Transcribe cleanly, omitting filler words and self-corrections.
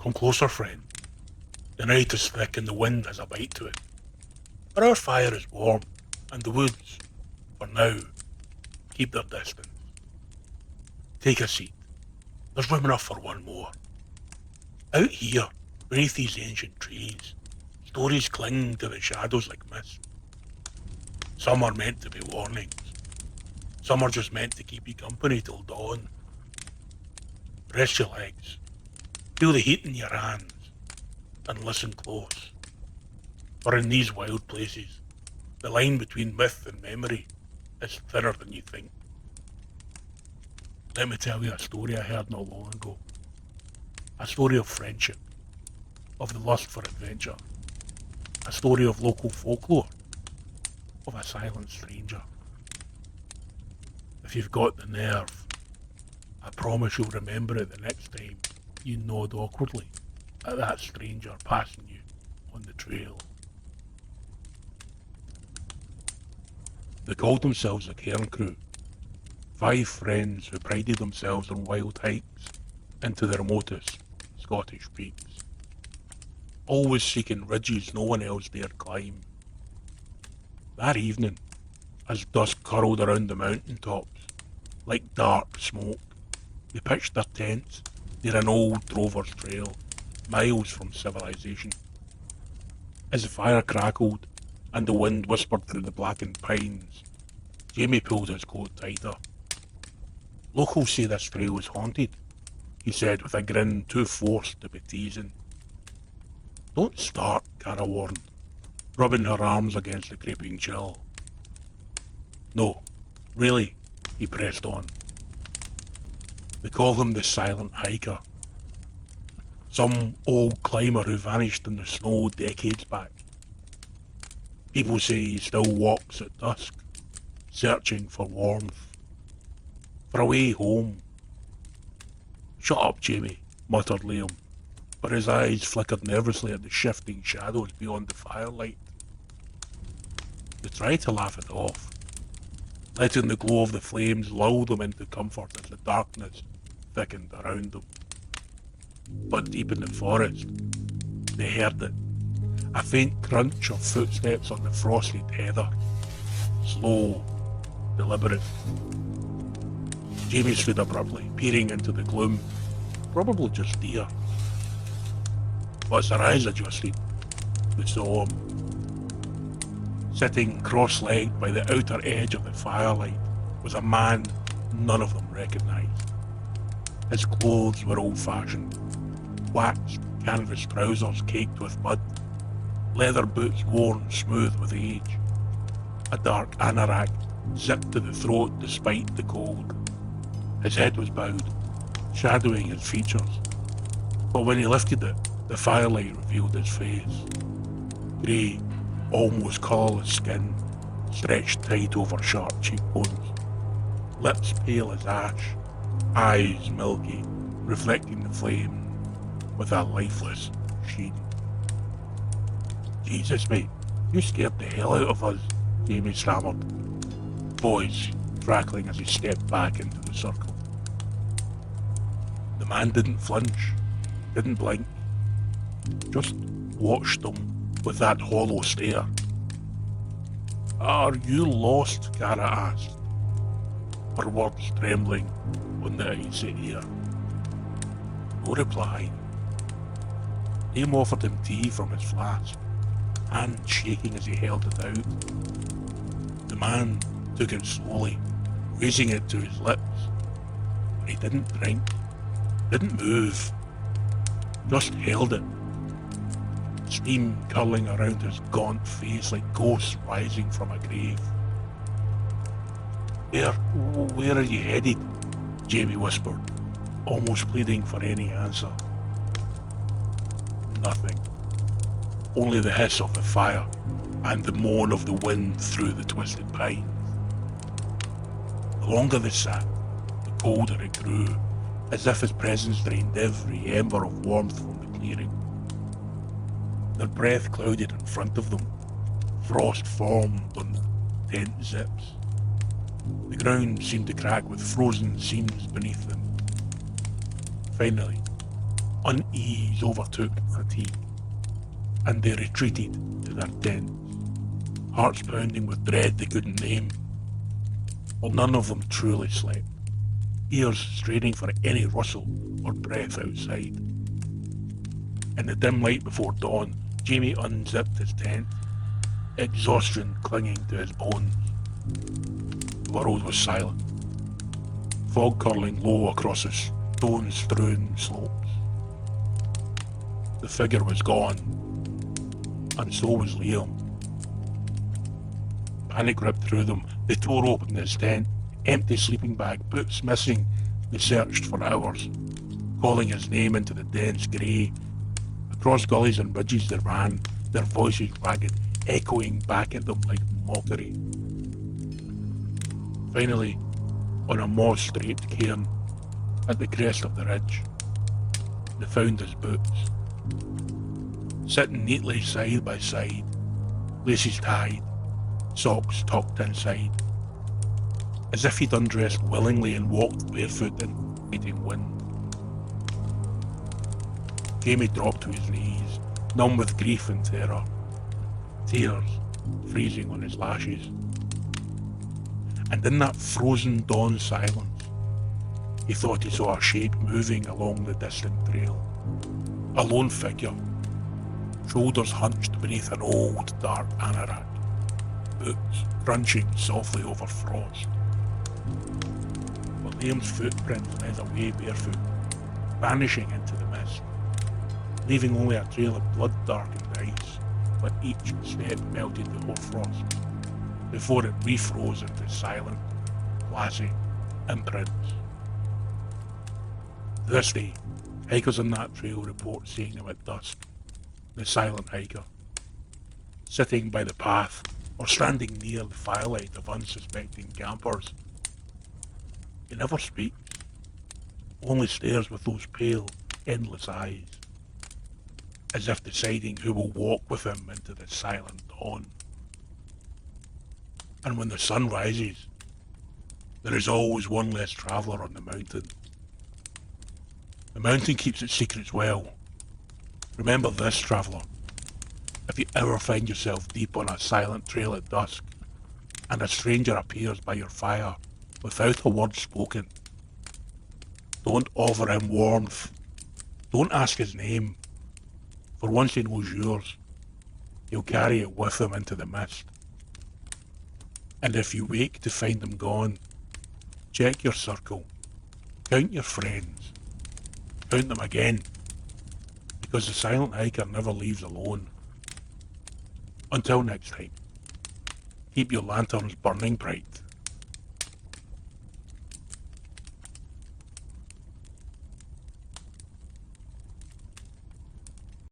Come closer, friend. The night is thick and the wind has a bite to it. But our fire is warm, and the woods, for now, keep their distance. Take a seat. There's room enough for one more. Out here, beneath these ancient trees, stories cling to the shadows like mist. Some are meant to be warnings. Some are just meant to keep you company till dawn. Rest your legs. Feel the heat in your hands. And listen close. For in these wild places, the line between myth and memory is thinner than you think. Let me tell you a story I heard not long ago. A story of friendship, of the lust for adventure. A story of local folklore, of a silent stranger. If you've got the nerve, I promise you'll remember it the next time you nod awkwardly at that stranger passing you on the trail. They called themselves a cairn crew. 5 friends who prided themselves on wild hikes into the remotest Scottish peaks. Always seeking ridges no one else dared climb. That evening, as dusk curled around the mountain tops, like dark smoke, they pitched their tents near an old drover's trail, miles from civilization. As the fire crackled and the wind whispered through the blackened pines, Jamie pulled his coat tighter. Locals say this trail is haunted, he said with a grin too forced to be teasing. Don't start, Cara warned, rubbing her arms against the creeping chill. No, really, he pressed on. They call him the silent hiker. Some old climber who vanished in the snow decades back. People say he still walks at dusk, searching for warmth, for a way home. Shut up, Jamie, muttered Liam, but his eyes flickered nervously at the shifting shadows beyond the firelight. They tried to laugh it off, letting the glow of the flames lull them into comfort as the darkness thickened around them. But deep in the forest, they heard it, a faint crunch of footsteps on the frosted heather. Slow, deliberate. Jamie stood abruptly, peering into the gloom. Probably just deer. But as their eyes adjusted, they saw him. Sitting cross-legged by the outer edge of the firelight was a man none of them recognised. His clothes were old-fashioned. Waxed canvas trousers caked with mud. Leather boots worn smooth with age. A dark anorak zipped to the throat despite the cold. His head was bowed, shadowing his features. But when he lifted it, the firelight revealed his face. Grey, almost colourless skin, stretched tight over sharp cheekbones. Lips pale as ash, eyes milky, reflecting the flame with a lifeless sheen. Jesus, mate, you scared the hell out of us, Jamie stammered, voice crackling as he stepped back into the circle. The man didn't flinch, didn't blink, just watched them with that hollow stare. Are you lost? Cara asked, her words trembling on the icy air. No reply. Liam offered him tea from his flask, hand shaking as he held it out. The man took it slowly, raising it to his lips, but he didn't drink, didn't move, just held it. Steam curling around his gaunt face like ghosts rising from a grave. Where are you headed? Jamie whispered, almost pleading for any answer. Nothing. Only the hiss of the fire and the moan of the wind through the twisted pines. The longer they sat, the colder it grew, as if his presence drained every ember of warmth from the clearing. Their breath clouded in front of them. Frost formed on the tent zips. The ground seemed to crack with frozen seams beneath them. Finally, Unease overtook fatigue, and they retreated to their tents, hearts pounding with dread they couldn't name. But none of them truly slept, ears straining for any rustle or breath outside. In the dim light before dawn, Jamie unzipped his tent, exhaustion clinging to his bones. The world was silent, fog curling low across the stone-strewn slopes. The figure was gone, and so was Liam. Panic ripped through them. They tore open his tent, empty sleeping bag, boots missing. They searched for hours, calling his name into the dense grey. Across gullies and ridges they ran, their voices ragged, echoing back at them like mockery. Finally, on a moss-draped cairn at the crest of the ridge, they found his boots, sitting neatly side by side, laces tied, socks tucked inside, as if he'd undressed willingly and walked barefoot in the biting wind. Jamie dropped to his knees, numb with grief and terror, tears freezing on his lashes. And in that frozen dawn silence, he thought he saw a shape moving along the distant trail. A lone figure, shoulders hunched beneath an old dark anorak, boots crunching softly over frost. But Liam's footprints led away barefoot, vanishing into the mist, leaving only a trail of blood-darkened ice, where each step melted the hoarfrost, before it refroze into silent, glassy imprints. To this day, hikers on that trail report seeing him at dusk, the silent hiker, sitting by the path or standing near the firelight of unsuspecting campers. He never speaks, only stares with those pale, endless eyes, as if deciding who will walk with him into the silent dawn. And when the sun rises, there is always one less traveller on the mountain. The mountain keeps its secrets well. Remember this, traveller. If you ever find yourself deep on a silent trail at dusk, and a stranger appears by your fire without a word spoken, don't offer him warmth. Don't ask his name, for once he knows yours, he'll carry it with him into the mist. And if you wake to find them gone, check your circle, count your friends, count them again, because the silent hiker never leaves alone. Until next time, keep your lanterns burning bright.